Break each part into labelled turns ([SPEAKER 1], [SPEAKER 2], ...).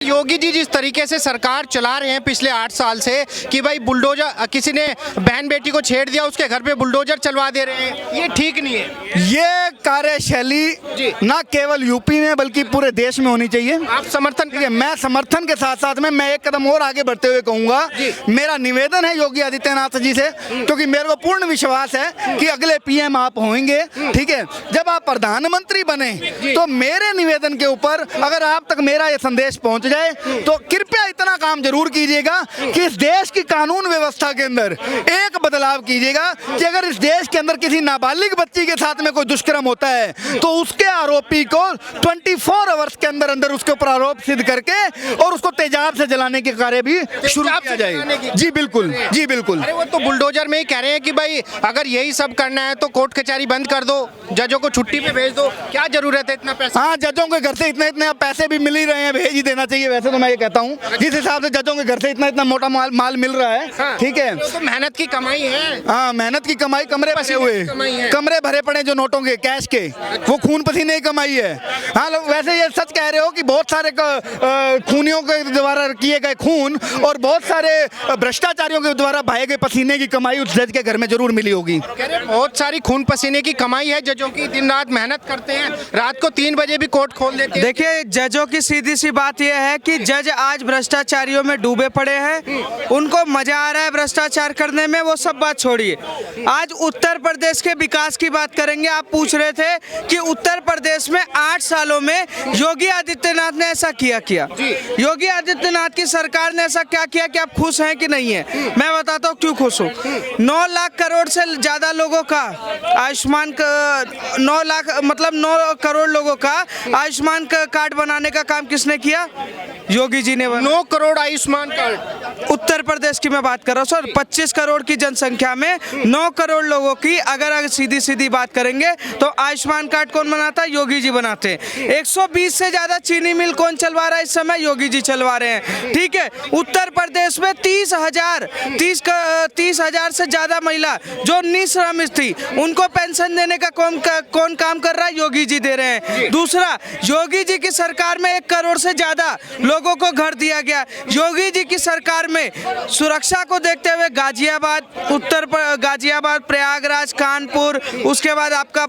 [SPEAKER 1] योगी जी जिस तरीके से सरकार चला रहे हैं पिछले 8 साल से कि भाई बुलडोजर, किसी ने बहन बेटी को छेड़ दिया उसके घर पे बुलडोजर चलवा दे रहे हैं, ये ठीक नहीं है।
[SPEAKER 2] ये कार्यशैली ना केवल यूपी में बल्कि पूरे देश में होनी चाहिए।
[SPEAKER 1] आप समर्थन करिए।
[SPEAKER 2] मैं समर्थन के साथ साथ में मैं एक कदम और आगे बढ़ते हुए कहूंगा, मेरा निवेदन है योगी आदित्यनाथ जी से, क्योंकि मेरे को पूर्ण विश्वास है कि अगले पीएम आप होंगे, ठीक है। जब आप प्रधानमंत्री बने तो मेरे निवेदन के ऊपर अगर आप तक मेरा ये संदेश पहुंच जाए तो कृपया इतना काम जरूर कीजिएगा कि इस देश की कानून व्यवस्था के अंदर एक बदलाव कीजिएगा कि अगर इस देश के अंदर किसी नाबालिग बच्ची के साथ में कोई दुष्कर्म होता है तो उसके आरोपी को 24 आवर्स के अंदर अंदर उसके ऊपर आरोप सिद्ध करके और उसको तेजाब से जलाने के कार्य भी शुरू किया जाए। जी बिल्कुल, जी बिल्कुल।
[SPEAKER 1] अरे वो तो बुलडोजर में ही कह रहे हैं कि भाई अगर यही सब करना है तो कोर्ट कचहरी बंद कर दो, जजों को छुट्टी पे भेज दो, क्या जरूरत है इतना पैसा।
[SPEAKER 2] हाँ, जजों के घर से इतने इतने पैसे भी मिल ही रहे हैं, भेज ही देना चाहिए। वैसे तो मैं ये कहता हूँ जिस हिसाब से जजों के घर से इतना इतना मोटा माल मिल रहा है, ठीक है,
[SPEAKER 1] तो मेहनत की कमाई है।
[SPEAKER 2] हाँ, मेहनत की कमाई, कमरे भरे हुए, कमरे भरे पड़े जो नोटों के, कैश के, वो खून पसीने की कमाई है। हाँ, वैसे ये सच कह रहे हो कि बहुत सारे खूनियों के द्वारा किए गए खून और बहुत सारे भ्रष्टाचारियों के द्वारा बहाए गए पसीने की कमाई उस जज के घर में जरूर मिली होगी।
[SPEAKER 1] बहुत सारी खून पसीने की कमाई है जजों की, दिन रात मेहनत करते हैं, रात को 3 बजे भी कोर्ट खोल देते हैं।
[SPEAKER 3] देखिए, जजों की सीधी सी बात यह है कि जज आज भ्रष्टाचारियों में डूबे पड़े हैं, उनको मजा आ रहा है भ्रष्टाचार करने में, वो सब बात छोड़िए। आज उत्तर प्रदेश के विकास की बात करेंगे। आप पूछ रहे थे कि उत्तर प्रदेश में 8 सालों में योगी आदित्यनाथ ने ऐसा किया योगी आदित्यनाथ की सरकार ने ऐसा क्या किया कि आप खुश हैं कि नहीं है? मैं बताता हूँ क्यों खुश हूँ। 9 लाख करोड़ से ज्यादा लोगों का आयुष्मान 9 लाख मतलब 9 करोड़ लोगों का आयुष्मान कार्ड बनाने का काम किसने किया? योगी जी ने।
[SPEAKER 1] 9 करोड़ आयुष्मान कार्ड
[SPEAKER 3] उत्तर प्रदेश की मैं बात कर रहा हूँ सर। 25 करोड़ की जनसंख्या में 9 करोड़ लोगों की अगर सीधी सीधी बात करेंगे तो आयुष्मान कार्ड कौन बनाता है? योगी जी बनाते हैं। 120 से ज्यादा चीनी मिल कौन चलवा रहा है इस समय? योगी जी चलवा रहे हैं, ठीक है। उत्तर प्रदेश में 30,000 से ज्यादा महिला जो निःश्रमित थी उनको पेंशन देने का कौन काम कर रहा है? योगी जी दे रहे हैं। दूसरा, योगी जी की सरकार में 1 करोड़ से ज्यादा लोगों को घर दिया गया। योगी जी की सरकार में सुरक्षा को देखते हुए गाजियाबाद, प्रयागराज, कानपुर, उसके बाद आपका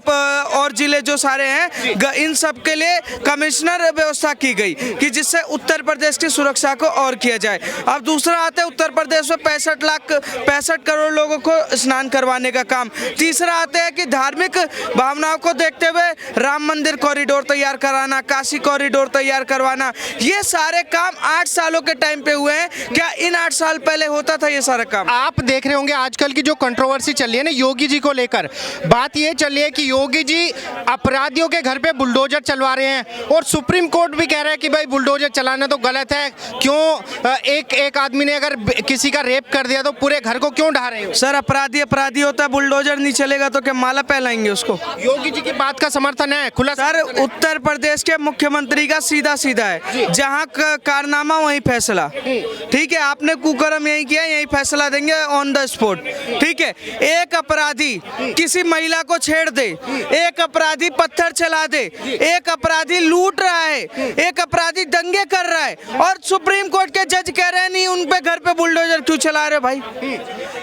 [SPEAKER 3] और जिले जो सारे हैं, इन सब के लिए कमिश्नर व्यवस्था की गई कि जिससे उत्तर प्रदेश की सुरक्षा को और किया जाए। अब दूसरा आता है उत्तर प्रदेश में 65 करोड़ लोगों को स्नान करवाने का काम। तीसरा आता है कि धार्मिक भावनाओं को देखते हुए राम मंदिर कॉरिडोर तैयार कराना, काशी कॉरिडोर तैयार करवाना, ये सारे काम 8 सालों के टाइम पे हुए हैं। क्या इन 8 साल पहले होता था ये सारा काम?
[SPEAKER 1] आप देख रहे होंगे आजकल की जो कंट्रोवर्सी चल रही है ना योगी जी को लेकर, बात ये चल रही है कि योगी जी अपराधियों के घर पे बुलडोजर चलवा रहे हैं और सुप्रीम कोर्ट भी कह रहा है कि भाई बुलडोजर चलाना तो गलत है। क्यों एक आदमी ने अगर किसी का रेप कर दिया तो पूरे घर को क्यों ढा रहे हो?
[SPEAKER 3] सर, अपराधी होता है, बुलडोजर नहीं चलेगा तो क्या माला पहनाएंगे उसको?
[SPEAKER 1] योगी जी की बात का समर्थन है खुला?
[SPEAKER 3] सर, उत्तर प्रदेश के मुख्यमंत्री का सीधा है, जहाँ कारनामा वहीं फैसला, ठीक है। आपने कुकर्म यही किया, यही फैसला देंगे ऑन द स्पॉट, ठीक है। एक अपराधी किसी महिला को छेड़ दे, एक अपराधी पत्थर चला दे, एक अपराधी लूट रहा है, एक अपराधी दंगे कर रहा है और सुप्रीम कोर्ट के जज कह रहे हैं नहीं उन पे घर पे बुलडोजर क्यों चला रहे भाई?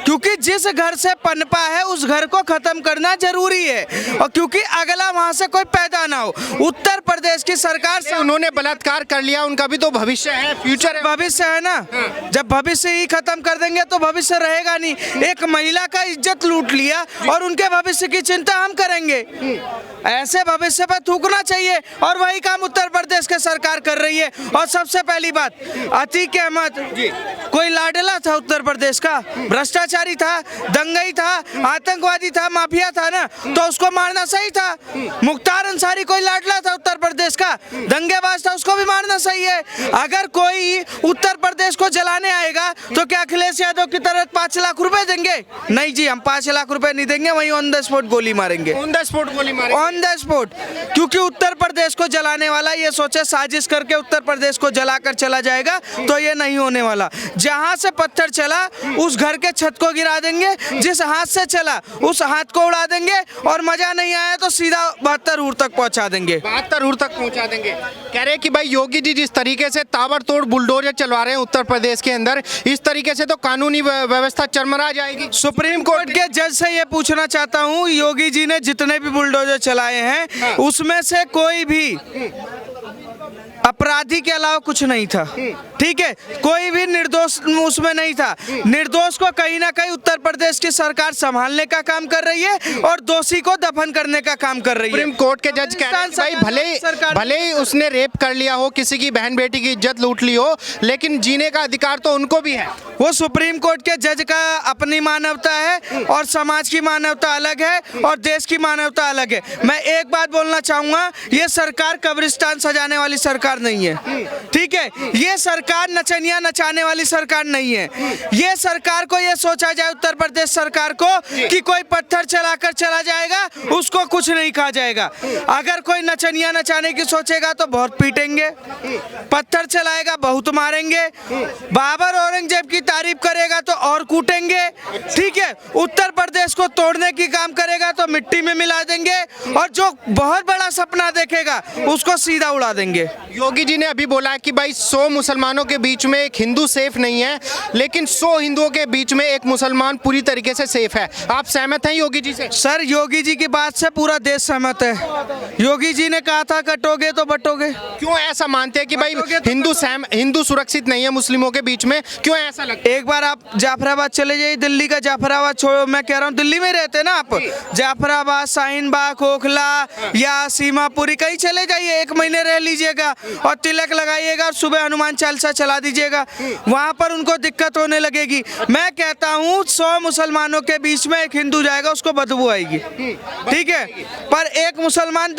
[SPEAKER 3] क्योंकि जिस घर से पनपा है उस घर को खत्म करना जरूरी है और क्योंकि अगला वहां से कोई पैदा ना हो। उत्तर प्रदेश की सरकार से
[SPEAKER 1] उन्होंने बलात्कार कर लिया, उनका भी तो भविष्य है, फ्यूचर है।
[SPEAKER 3] भविष्य है ना, जब भविष्य ही खत्म कर देंगे तो भविष्य रहेगा नहीं। एक महिला का इज्जत लूट लिया और उनके भविष्य की चिंता हम करेंगे? ऐसे भविष्य पर थूकना चाहिए और वही काम उत्तर प्रदेश की सरकार कर रही है। और सबसे पहली बात, अतीक अहमद कोई लाडला था उत्तर प्रदेश का? भ्रष्टाचारी था, दंगई था, आतंकवादी था, माफिया था ना, तो उसको मारना सही था। मुख्तार अंसारी कोई लाडला था उत्तर प्रदेश का, दंगेबाज था, उसको भी मारना सही है। अगर कोई उत्तर प्रदेश को जलाने आएगा तो क्या अखिलेश यादव की तरह 5 लाख रुपए देंगे? नहीं जी, हम 5 लाख रुपए नहीं देंगे, वहीं ऑन द स्पॉट गोली मारेंगे।
[SPEAKER 1] ऑन द स्पॉट गोली मारे?
[SPEAKER 3] ऑन द स्पॉट, क्योंकि उत्तर प्रदेश को जलाने वाला ये सोचे साजिश करके उत्तर प्रदेश को जलाकर चला जाएगा, तो ये नहीं होने वाला। जहां से पत्थर चला उस घर के छत को गिरा देंगे, जिस हाथ से चला उस हाथ को उड़ा देंगे, और मजा नहीं आया तो सीधा 72 ऊर तक पहुंचा देंगे।
[SPEAKER 1] 72 ऊर तक पहुंचा देंगे। कह रहे हैं कि भाई योगी जी जिस तरीके से ताबड़तोड़ बुलडोजर चलवा रहे हैं उत्तर प्रदेश के अंदर, इस तरीके से तो कानूनी व्यवस्था चरमरा जाएगी।
[SPEAKER 3] सुप्रीम कोर्ट के जज से ये पूछना चाहता हूँ, योगी जी ने जितने भी बुलडोजर चलाए हैं उसमें से कोई भी अपराधी के अलावा कुछ नहीं था, ठीक है? कोई भी निर्दोष उसमें नहीं था। निर्दोष को कहीं ना कहीं उत्तर प्रदेश की सरकार संभालने का काम कर रही है और दोषी को दफन करने का काम कर रही है।
[SPEAKER 1] सुप्रीम कोर्ट के जज कह रहे हैं भाई भले ही उसने रेप कर लिया हो, किसी की बहन बेटी की इज्जत लूट ली हो, लेकिन जीने का अधिकार तो उनको भी है।
[SPEAKER 3] वो सुप्रीम कोर्ट के जज का अपनी मानवता है और समाज की मानवता अलग है और देश की मानवता अलग है। मैं एक बात बोलना चाहूंगा, ये सरकार कब्रिस्तान सजाने वाली सरकार नहीं है, ठीक है? ये सरकार नचनिया नचाने वाली सरकार नहीं है। ये सरकार को ये सोचा जाए, उत्तर प्रदेश सरकार को, कि कोई पत्थर चलाकर चला जाएगा उसको कुछ नहीं कहा जाएगा। अगर कोई नचनिया नचाने की सोचेगा तो बहुत पीटेंगे, पत्थर चलाएगा बहुत मारेंगे, बाबर औरंगजेब की तारीफ करेगा तो और कूटेंगे, ठीक है? उत्तर प्रदेश को तोड़ने की काम करेगा तो मिट्टी में मिला देंगे, और जो बहुत बड़ा सपना देखेगा उसको सीधा उड़ा देंगे।
[SPEAKER 1] योगी जी ने अभी बोला है कि भाई 100 मुसलमानों के बीच में एक हिंदू सेफ नहीं है, लेकिन 100 हिंदुओं के बीच में एक मुसलमान पूरी तरीके से सेफ है। आप सहमत हैं योगी जी से?
[SPEAKER 3] सर, योगी जी की बात से पूरा देश सहमत है। योगी जी ने कहा था कटोगे तो बटोगे।
[SPEAKER 1] क्यों ऐसा मानते हैं कि भाई हिंदू सुरक्षित नहीं है मुस्लिमों के बीच में? क्यों ऐसा लगता है?
[SPEAKER 3] एक बार आप जाफराबाद चले जाइए, दिल्ली का जाफराबाद छोड़ो, मैं कह रहा हूँ दिल्ली में रहते हैं ना आप, जाफराबाद, शाहीन बाग, खोखला या सीमापुरी, कहीं चले जाइए, 1 महीने रह लीजिएगा और तिलक लगाइएगा और सुबह हनुमान चालीसा चला दीजिएगा, वहां पर उनको दिक्कत होने लगेगी। मैं कहता हूँ 100 मुसलमानों के बीच में एक हिंदू जाएगा, उसको बदबू आएगी, ठीक है? पर एक मुसलमान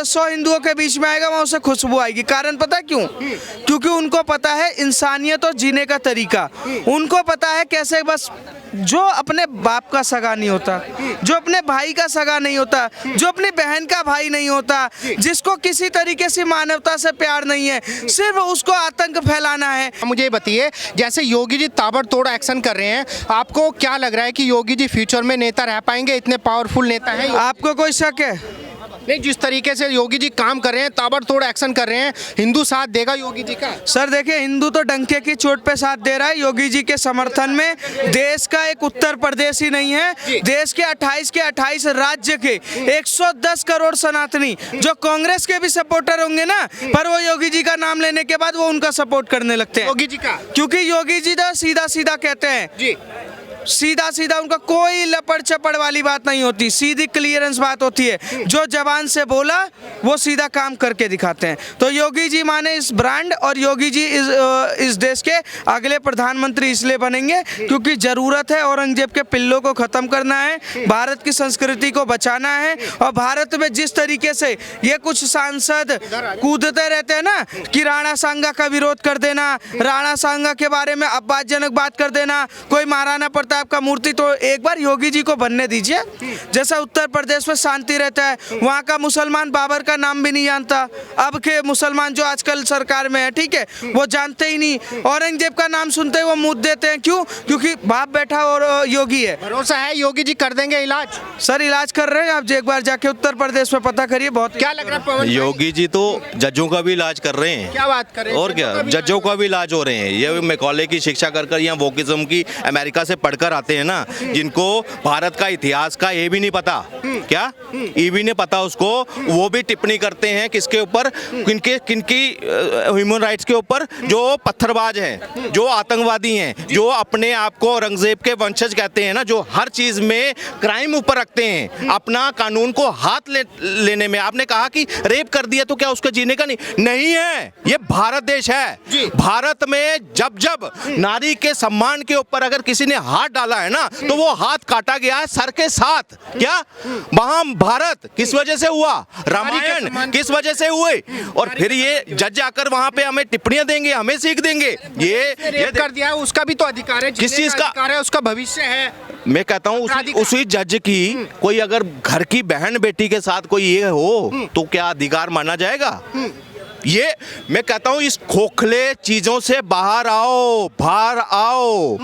[SPEAKER 3] 100 हिंदुओं के बीच में आएगा, वहां उसे खुशबू आएगी। कारण पता क्यों? क्योंकि उनको पता है इंसानियत और जीने का तरीका, उनको पता है कैसे, बस जो अपने बाप का सगा नहीं होता, जो अपने भाई का सगा नहीं होता, जो अपनी बहन का भाई नहीं होता, जिसको किसी तरीके से मानवता से प्यार नहीं है, सिर्फ उसको आतंक फैलाना है।
[SPEAKER 1] मुझे बताइए, जैसे योगी जी ताबड़तोड़ एक्शन कर रहे हैं, आपको क्या लग रहा है कि योगी जी फ्यूचर में नेता रह पाएंगे? इतने पावरफुल नेता हैं।
[SPEAKER 3] आपको कोई शक है?
[SPEAKER 1] नहीं, जिस तरीके से योगी जी काम कर रहे हैं, ताबड़तोड़ एक्शन कर रहे हैं, हिंदू साथ देगा योगी जी का?
[SPEAKER 3] सर देखिए, हिंदू तो डंके की चोट पे साथ दे रहा है योगी जी के समर्थन में। देश का एक उत्तर प्रदेश ही नहीं है, देश के 28 राज्य के 110 करोड़ सनातनी जो कांग्रेस के भी सपोर्टर होंगे ना, पर वो योगी जी का नाम लेने के बाद वो उनका सपोर्ट करने लगते हैं,
[SPEAKER 1] योगी जी का।
[SPEAKER 3] क्योंकि योगी जी तो सीधा सीधा कहते हैं
[SPEAKER 1] जी,
[SPEAKER 3] सीधा सीधा, उनका कोई लपड़ चपड़ वाली बात नहीं होती, सीधी क्लियरेंस बात होती है। जो जबान से बोला वो सीधा काम करके दिखाते हैं। तो योगी जी माने इस ब्रांड, और योगी जी इस देश के अगले प्रधानमंत्री इसलिए बनेंगे क्योंकि जरूरत है औरंगजेब के पिल्लों को खत्म करना है, भारत की संस्कृति को बचाना है। और भारत में जिस तरीके से ये कुछ सांसद कूदते रहते हैं ना कि राणा सांगा का विरोध कर देना, राणा सांगा के बारे में अपवादजनक बात कर देना, कोई महाराणा प्रताप आपका मूर्ति, तो एक बार योगी जी को बनने दीजिए। जैसा उत्तर प्रदेश में शांति रहता है, वहाँ का मुसलमान बाबर का नाम भी नहीं जानता, अब के मुसलमान जो आजकल सरकार में है, ठीक है, वो जानते ही नहीं। औरंगजेब का नाम सुनते ही वो मुँह देते हैं, क्यों? क्योंकि बाप बैठा और योगी है।
[SPEAKER 1] भरोसा है योगी जी कर देंगे इलाज?
[SPEAKER 3] सर इलाज कर रहे हैं, आप एक बार जाके उत्तर प्रदेश में पता करिए। बहुत
[SPEAKER 1] क्या लग रहा है पवन?
[SPEAKER 4] योगी जी तो जजों का भी इलाज कर रहे हैं।
[SPEAKER 1] क्या बात कर रहे हैं?
[SPEAKER 4] और क्या, जजों का भी इलाज हो रहे हैं। ये मैकॉले की शिक्षा कर यहाँ वोकिज्म की अमेरिका से पढ़कर आते हैं ना, जिनको भारत का इतिहास का ये भी नहीं पता, क्या ये भी नहीं पता उसको, वो भी टिप्पणी करते हैं किसके ऊपर, किनकी ह्यूमन राइट्स के ऊपर, जो पत्थरबाज हैं, जो आतंकवादी हैं, जो अपने आप को औरंगजेब के वंशज कहते हैं ना, जो हर चीज में क्राइम ऊपर रखते हैं, अपना कानून को हाथ लेने में। आपने कहा कि रेप कर दिया तो क्या उसका जीने का नहीं है? ये भारत देश है। भारत में जब जब नारी के सम्मान के ऊपर अगर किसी ने हाथ डाला है ना, तो वो हाथ काटा गया है सर के साथ। क्या महाभारत किस वजह से हुआ, रामायण किस वजह से हुए, और फिर ये जज आकर वहां पे हमें टिप्पणियां देंगे, हमें सीख देंगे। ये
[SPEAKER 1] कर दिया है, उसका भी तो अधिकार है,
[SPEAKER 4] किस चीज का
[SPEAKER 1] अधिकार है, उसका भविष्य है।
[SPEAKER 4] मैं कहता हूँ उसी जज की कोई अगर घर की बहन बेटी के साथ कोई ये हो तो क्या अधिकार माना जाएगा? ये मैं कहता हूँ इस खोखले चीजों से बाहर आओ, बाहर आओ।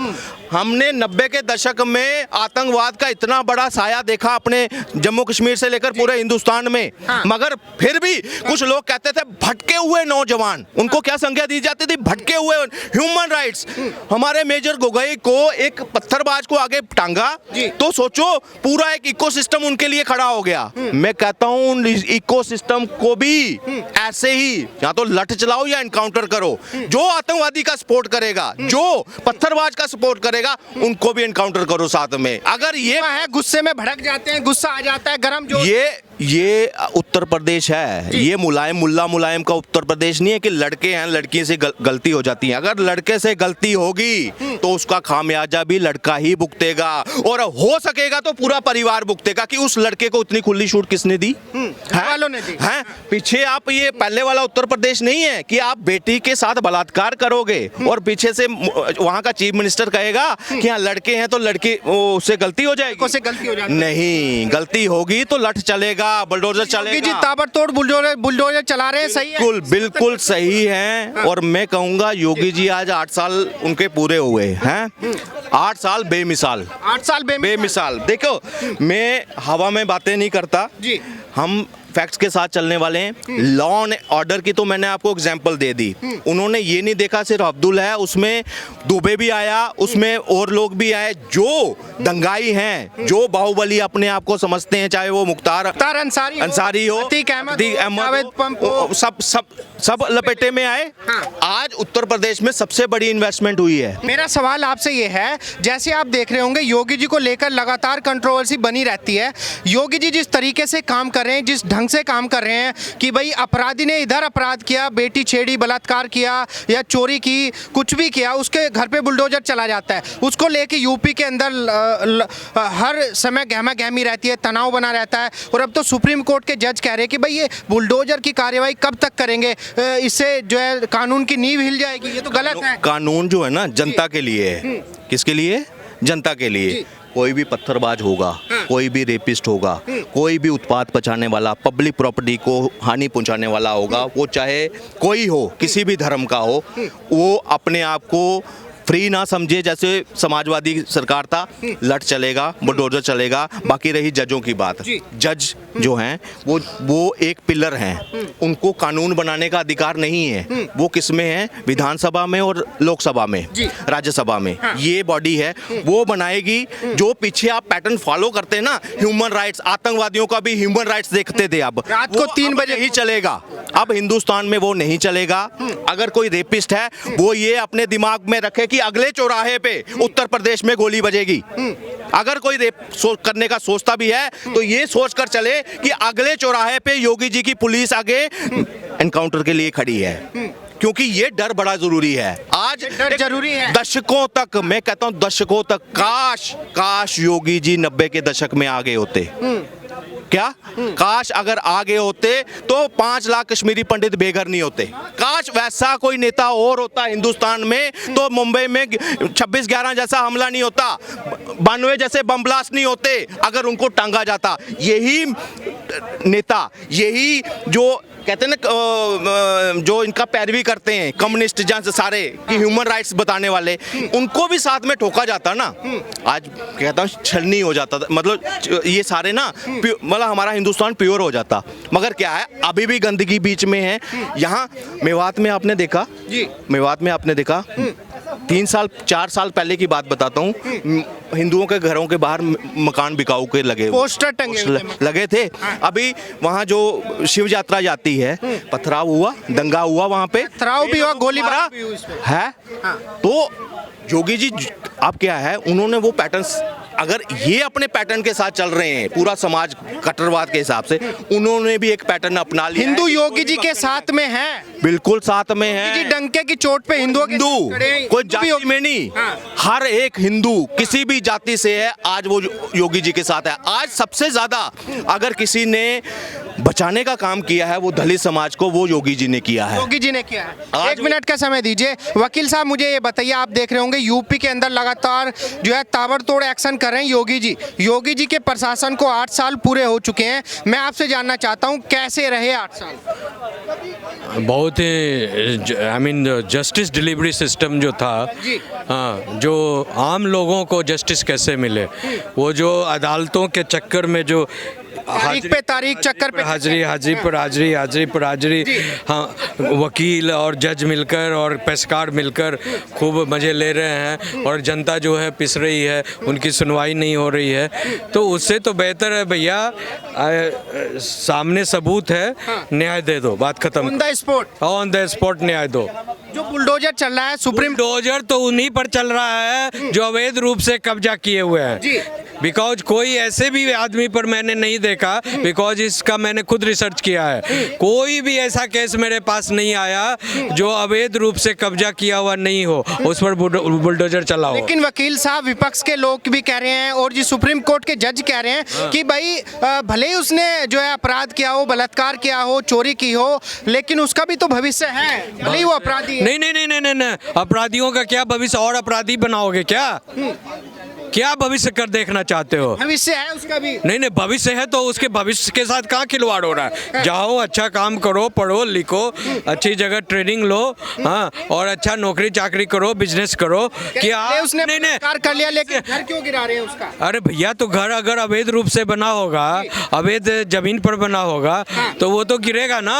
[SPEAKER 4] हमने 90 के दशक में आतंकवाद का इतना बड़ा साया देखा अपने जम्मू कश्मीर से लेकर पूरे हिंदुस्तान में, मगर फिर भी कुछ लोग कहते थे भटके हुए नौजवान, उनको क्या संज्ञा दी जाती थी, भटके हुए। ह्यूमन राइट्स, हमारे मेजर गोगोई को एक पत्थरबाज को आगे टांगा तो सोचो पूरा एक इकोसिस्टम उनके लिए खड़ा हो गया। मैं कहता हूँ इकोसिस्टम को भी ऐसे ही या तो लठ चलाओ या एनकाउंटर करो। जो आतंकवादी का सपोर्ट करेगा, जो पत्थरबाज का सपोर्ट करेगा, उनको भी एनकाउंटर करो साथ में। अगर ये
[SPEAKER 1] है गुस्से में भड़क जाते हैं, गुस्सा आ जाता है, गरम जो
[SPEAKER 4] ये उत्तर प्रदेश है, ये मुल्ला मुलायम का उत्तर प्रदेश नहीं है कि लड़के हैं लड़की से गलती हो जाती है। अगर लड़के से गलती होगी तो उसका खामियाजा भी लड़का ही भुगतेगा, और हो सकेगा तो पूरा परिवार भुगतेगा। कि उस लड़के को इतनी खुली छूट किसने दी?
[SPEAKER 1] वालों ने दी
[SPEAKER 4] है। पीछे आप ये पहले वाला उत्तर प्रदेश नहीं है कि आप बेटी के साथ बलात्कार करोगे और पीछे से वहां का चीफ मिनिस्टर कहेगा कि हाँ लड़के हैं तो लड़के उससे गलती हो जाएगी। नहीं, गलती होगी तो लठ चलेगा, बुलडोजर चलेगा।
[SPEAKER 1] जी ताबड़तोड़ बुलडोजर चला रहे हैं, सही है?
[SPEAKER 4] बिल्कुल सही है। और मैं कहूंगा योगी जी आज 8 साल उनके पूरे हुए हैं। 8 साल बेमिसाल,
[SPEAKER 1] 8 साल
[SPEAKER 4] बेमिसाल। देखो मैं हवा में बातें नहीं करता जी, हम फैक्ट्स के साथ चलने वाले हैं। लॉ एंड ऑर्डर की तो मैंने आपको एग्जांपल दे दी। उन्होंने ये नहीं देखा सिर्फ अब्दुल है, उसमें दुबे भी आया, उसमें और लोग भी आए जो दंगाई हैं, जो बाहुबली अपने आप को समझते हैं, चाहे वो मुख्तार अंसारी हो, अतीक अहमद हो, सब लपेटे में आए। आज उत्तर प्रदेश में सबसे बड़ी इन्वेस्टमेंट हुई है।
[SPEAKER 1] मेरा सवाल आपसे ये है, जैसे आप देख रहे होंगे योगी जी को लेकर लगातार कंट्रोवर्सी बनी रहती है। योगी जी जिस तरीके से काम कर रहे हैं, जिस ढंग से काम कर रहे हैं कि भाई अपराधी ने इधर अपराध किया, बेटी छेड़ी, बलात्कार किया या चोरी की, कुछ भी किया, उसके घर पे बुलडोजर चला जाता है। उसको लेके यूपी के अंदर हर समय गहमा गहमी रहती है, तनाव बना रहता है। और अब तो सुप्रीम कोर्ट के जज कह रहे हैं कि भाई ये बुलडोजर की कार्रवाई कब तक करेंगे, इससे जो है कानून की नींव हिल जाएगी। ये तो गलत है।
[SPEAKER 4] कानून जो है ना जनता के लिए है। किसके लिए? जनता के लिए। कोई भी पत्थरबाज होगा, कोई भी रेपिस्ट होगा, कोई भी उत्पात पहुंचाने वाला, पब्लिक प्रॉपर्टी को हानि पहुंचाने वाला होगा, वो चाहे कोई हो, किसी भी धर्म का हो, वो अपने आप को फ्री ना समझे। जैसे समाजवादी सरकार था, लट चलेगा, बुलडोजर चलेगा। बाकी रही जजों की बात, जज जो हैं वो एक पिलर हैं, उनको कानून बनाने का अधिकार नहीं है। वो किसमें है? विधानसभा में और लोकसभा में, राज्यसभा में। ये बॉडी है, वो बनाएगी। जो पीछे आप पैटर्न फॉलो करते हैं ना, ह्यूमन राइट्स, आतंकवादियों का भी ह्यूमन राइट्स देखते थे, अब
[SPEAKER 1] रात को 3 बजे
[SPEAKER 4] ही चलेगा। अब हिंदुस्तान में वो नहीं चलेगा। अगर कोई रेपिस्ट है, वो ये अपने दिमाग में रखे कि अगले चौराहे पे उत्तर प्रदेश में गोली बजेगी। अगर कोई रेप करने का सोचता भी है तो ये सोचकर चले कि अगले चौराहे पे योगी जी की पुलिस आगे एनकाउंटर के लिए खड़ी है। क्योंकि ये डर बड़ा जरूरी है। आज
[SPEAKER 1] डर जरूरी है।
[SPEAKER 4] दशकों तक, मैं कहता हूं दशकों तक, काश योगी जी 90 के दशक में आगे होते। क्या काश अगर आगे होते तो 5 लाख कश्मीरी पंडित बेघर नहीं होते। काश वैसा कोई नेता और होता हिंदुस्तान में तो मुंबई में 26/11 जैसा हमला नहीं होता, 92 जैसे बम ब्लास्ट नहीं होते अगर उनको टांगा जाता। यही नेता, यही जो कहते हैं ना, जो इनका पैरवी करते हैं कम्युनिस्ट जहाँ सारे कि ह्यूमन राइट्स बताने वाले, उनको भी साथ में ठोका जाता ना, आज कहता हूँ छलनी हो जाता। मतलब ये सारे ना, मतलब हमारा हिंदुस्तान प्योर हो जाता। मगर क्या है, अभी भी गंदगी बीच में है। यहाँ मेवात में आपने देखा, मेवात में आपने देखा 3 साल 4 साल पहले की बात बताता हूँ, हिंदुओं के घरों के बाहर मकान बिकाऊ के लगे, पोस्टर टंगे लगे थे। अभी वहाँ जो शिव यात्रा जाती है, पथराव हुआ, दंगा हुआ, वहाँ पे
[SPEAKER 1] पथराव भी हुआ, गोलीबारी भी हुई
[SPEAKER 4] है। तो योगी जी अब क्या है, उन्होंने वो पैटर्न्स अगर ये अपने पैटर्न के साथ चल रहे हैं, पूरा समाज कट्टरवाद के हिसाब से, उन्होंने भी एक पैटर्न अपना लिया।
[SPEAKER 1] हिंदू योगी जी के साथ में है,
[SPEAKER 4] बिल्कुल साथ में
[SPEAKER 1] जी
[SPEAKER 4] है।
[SPEAKER 1] डंके की चोट पे हिंदुओं के
[SPEAKER 4] हिंदू
[SPEAKER 1] साथ खड़े हैं।
[SPEAKER 4] कोई
[SPEAKER 1] हिंदू भी
[SPEAKER 4] जाति में नहीं, हर एक हिंदू किसी भी जाति से है, आज वो योगी जी के साथ है। आज सबसे ज्यादा अगर किसी ने बचाने का काम किया है वो दलित समाज को, वो योगी जी ने किया है।
[SPEAKER 1] योगी जी ने किया है।
[SPEAKER 4] आज
[SPEAKER 1] एक मिनट का समय दीजिए वकील साहब, मुझे ये बताइए, आप देख रहे होंगे यूपी के अंदर लगातार जो है ताबड़तोड़ एक्शन कर रहे हैं योगी जी। योगी जी के प्रशासन को 8 साल पूरे हो चुके हैं। मैं आपसे जानना चाहता हूं कैसे रहे 8 साल?
[SPEAKER 5] बहुत ही I mean justice delivery system जो था,
[SPEAKER 1] जी।
[SPEAKER 5] हाँ, जो आम लोगों को जस्टिस कैसे मिले, वो जो अदालतों के चक्कर में जो
[SPEAKER 1] तारीख पे तारीख, चक्कर पे
[SPEAKER 5] हाजिरी पर हाजिरी, हाँ, वकील और जज मिलकर और पेशकार मिलकर खूब मज़े ले रहे हैं और जनता जो है पिस रही है, उनकी सुनवाई नहीं हो रही है। तो उससे तो बेहतर है भैया, सामने सबूत है, न्याय दे दो, बात खत्म। ऑन द स्पॉट न्याय दो।
[SPEAKER 1] जो बुलडोजर चल रहा है सुप्रीम
[SPEAKER 5] बुलडोजर तो उन्हीं पर चल रहा है जो अवैध रूप से कब्जा किए हुए
[SPEAKER 1] जी।
[SPEAKER 5] हैं। बिकॉज कोई ऐसे भी आदमी पर मैंने नहीं देखा, बिकॉज इसका मैंने खुद रिसर्च किया है, कोई भी ऐसा केस मेरे पास नहीं आया जो अवैध रूप से कब्जा किया हुआ नहीं हो, उस पर बुलडोजर चला हो।
[SPEAKER 1] लेकिन वकील साहब, विपक्ष के लोग भी कह रहे हैं और जी सुप्रीम कोर्ट के जज कह रहे हैं कि भाई भले ही उसने जो है अपराध किया हो, बलात्कार किया हो, चोरी की हो, लेकिन उसका भी तो भविष्य है, भले ही वो अपराधी है।
[SPEAKER 5] नहीं, अपराधियों का क्या भविष्य, और अपराधी बनाओगे क्या भविष्य कर देखना चाहते हो?
[SPEAKER 1] भविष्य है उसका भी।
[SPEAKER 5] नहीं, भविष्य है तो उसके भविष्य के साथ कहाँ खिलवाड़ हो रहा है? जाओ, अच्छा काम करो, पढ़ो लिखो, अच्छी जगह ट्रेनिंग लो, हाँ, और अच्छा नौकरी चाकरी करो, बिजनेस करो। कि
[SPEAKER 1] उसने
[SPEAKER 5] नहीं
[SPEAKER 1] बलात्कार कर लिया, लेकिन घर क्यों गिरा रहे हैं उसका?
[SPEAKER 5] अरे भैया, तो घर अगर अवैध रूप से बना होगा, अवैध जमीन पर बना होगा, तो वो तो गिरेगा ना।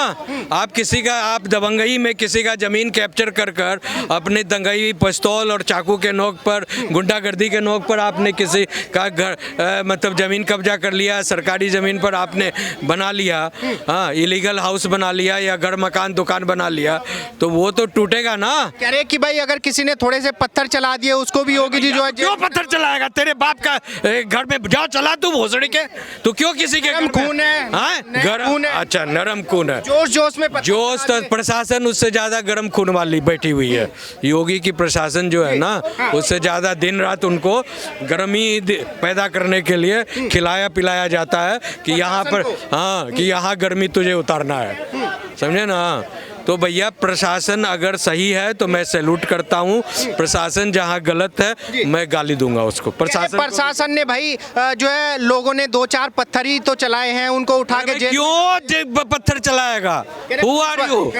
[SPEAKER 5] आप किसी का, आप दबंगई में किसी का जमीन कैप्चर कर अपने दंगई पिस्तौल और चाकू के नोक पर, गुंडागर्दी के नोक पर आपने किसी का घर मतलब जमीन कब्जा कर लिया, सरकारी जमीन पर आपने बना लिया, हाँ, इलीगल हाउस बना लिया या घर मकान दुकान बना लिया, तो वो तो टूटेगा ना।
[SPEAKER 1] कह रहे कि भाई अगर किसी ने थोड़े से पत्थर चला दिए उसको भी योगी जी जो है।
[SPEAKER 5] क्यों पत्थर चलाएगा? तेरे बाप का घर में जाओ चला तू भोसड़ी के, तो क्यों किसी के
[SPEAKER 1] नरम खून है,
[SPEAKER 5] खून है। अच्छा, नरम खून है,
[SPEAKER 1] जोश में
[SPEAKER 5] जोश। तो प्रशासन उससे ज्यादा गर्म खून वाली बैठी हुई है। योगी की प्रशासन जो है ना, उससे ज्यादा दिन रात उनको गर्मी पैदा करने के लिए खिलाया पिलाया जाता है कि यहाँ पर, हाँ, कि यहाँ गर्मी तुझे उतारना है, समझे ना। तो भैया, प्रशासन अगर सही है तो मैं सैल्यूट करता हूँ, प्रशासन जहाँ गलत है मैं गाली दूंगा उसको।
[SPEAKER 1] प्रशासन ने भाई जो है लोगों ने 2-4 पत्थर ही तो चलाए हैं, उनको उठा के जेल।
[SPEAKER 5] क्यों पत्थर चलाएगा? Who are you?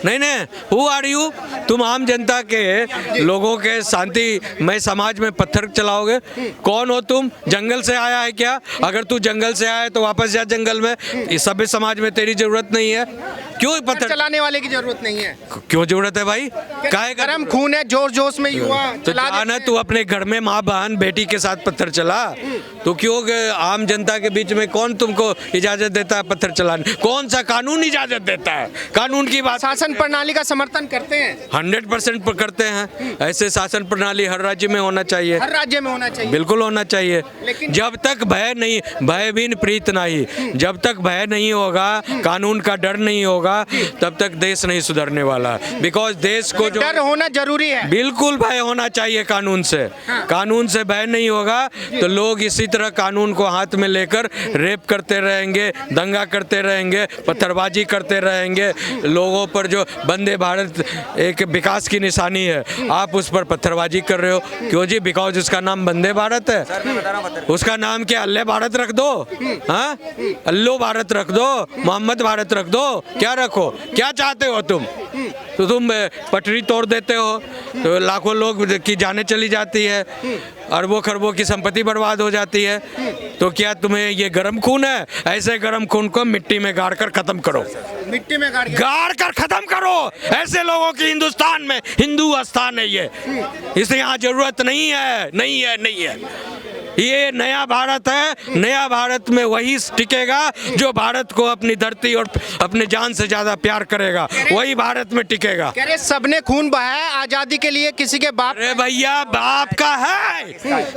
[SPEAKER 5] नहीं, हु आर यू? तुम आम जनता के लोगों के शांति में समाज में पत्थर चलाओगे? कौन हो तुम? जंगल से आया है क्या? अगर तू जंगल से आया है तो वापस जा जंगल में, इस सभ्य समाज में तेरी जरूरत नहीं है। क्यों पत्थर
[SPEAKER 1] चलाने वाले की जरूरत नहीं है?
[SPEAKER 5] क्यों जरूरत है भाई? काहे
[SPEAKER 1] गरम खून है, जोश में युवा
[SPEAKER 5] तो जाना, तू अपने घर में माँ बहन बेटी के साथ पत्थर चला, तो क्यों आम जनता के बीच में कौन तुमको इजाजत देता है पत्थर चलाने? कौन सा कानून इजाजत देता है? कानून की बात,
[SPEAKER 1] शासन प्रणाली का समर्थन करते हैं
[SPEAKER 5] 100% करते हैं। ऐसे शासन प्रणाली हर राज्य में होना चाहिए,
[SPEAKER 1] हर राज्य में होना चाहिए,
[SPEAKER 5] बिल्कुल होना चाहिए।
[SPEAKER 1] लेकिन
[SPEAKER 5] जब तक भय नहीं, भयहीन प्रीत नहीं, जब तक भय नहीं होगा, कानून का डर नहीं होगा, तब तक देश नहीं सुधरने वाला। बिकॉज देश को जो
[SPEAKER 1] डर होना जरूरी है,
[SPEAKER 5] बिल्कुल भय होना चाहिए कानून से। कानून से भय नहीं होगा तो लोग इसी तरह कानून को हाथ में लेकर रेप करते रहेंगे, दंगा करते रहेंगे, पत्थरबाजी करते रहेंगे। लोगों पर जो वंदे भारत एक विकास की निशानी है, आप उस पर पत्थरबाजी कर रहे हो। क्यों जी? बिकॉज उसका नाम वंदे भारत है। उसका नाम क्या अल्ले भारत रख दो, हाँ, अल्लो भारत रख दो, मोहम्मद भारत रख दो, क्या रखो? क्या चाहते हो तुम? तो तुम पटरी तोड़ देते हो तो लाखों लोग की जानें चली जाती है, अरबों खरबों की संपत्ति बर्बाद हो जाती है। तो क्या तुम्हें ये गर्म खून है? ऐसे गर्म खून को मिट्टी में गाड़ कर खत्म करो,
[SPEAKER 1] मिट्टी में
[SPEAKER 5] गाड़ कर खत्म करो। ऐसे लोगों की हिंदुस्तान में हिंदू स्थान है ये, इसे यहाँ जरूरत नहीं है, नहीं है, नहीं है। ये नया भारत है। नया भारत में वही टिकेगा जो भारत को अपनी धरती और अपने जान से ज्यादा प्यार करेगा, वही भारत में टिकेगा।
[SPEAKER 1] कह रहे सबने खून बहाया आजादी के लिए, किसी के बाप
[SPEAKER 5] अरे भैया बाप का है,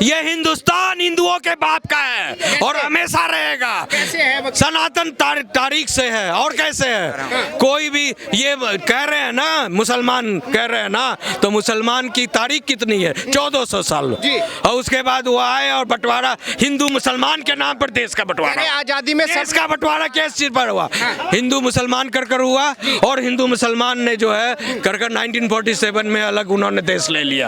[SPEAKER 5] ये हिंदुस्तान हिंदुओं के बाप का है और हमेशा रहेगा।
[SPEAKER 1] कैसे है?
[SPEAKER 5] सनातन तारीख से है और कैसे है। कोई भी ये कह रहे हैं ना, मुसलमान कह रहे हैं ना, तो मुसलमान की तारीख कितनी है? 1400 साल। और उसके बाद वो आए और बंटवारा हिंदू मुसलमान के नाम पर देश का बंटवारा।
[SPEAKER 1] आजादी में
[SPEAKER 5] देश का बंटवारा किस चीज पर हुआ? हिंदू मुसलमान कर हुआ और हिंदू मुसलमान ने जो है कर 1947 में अलग उन्होंने देश ले लिया।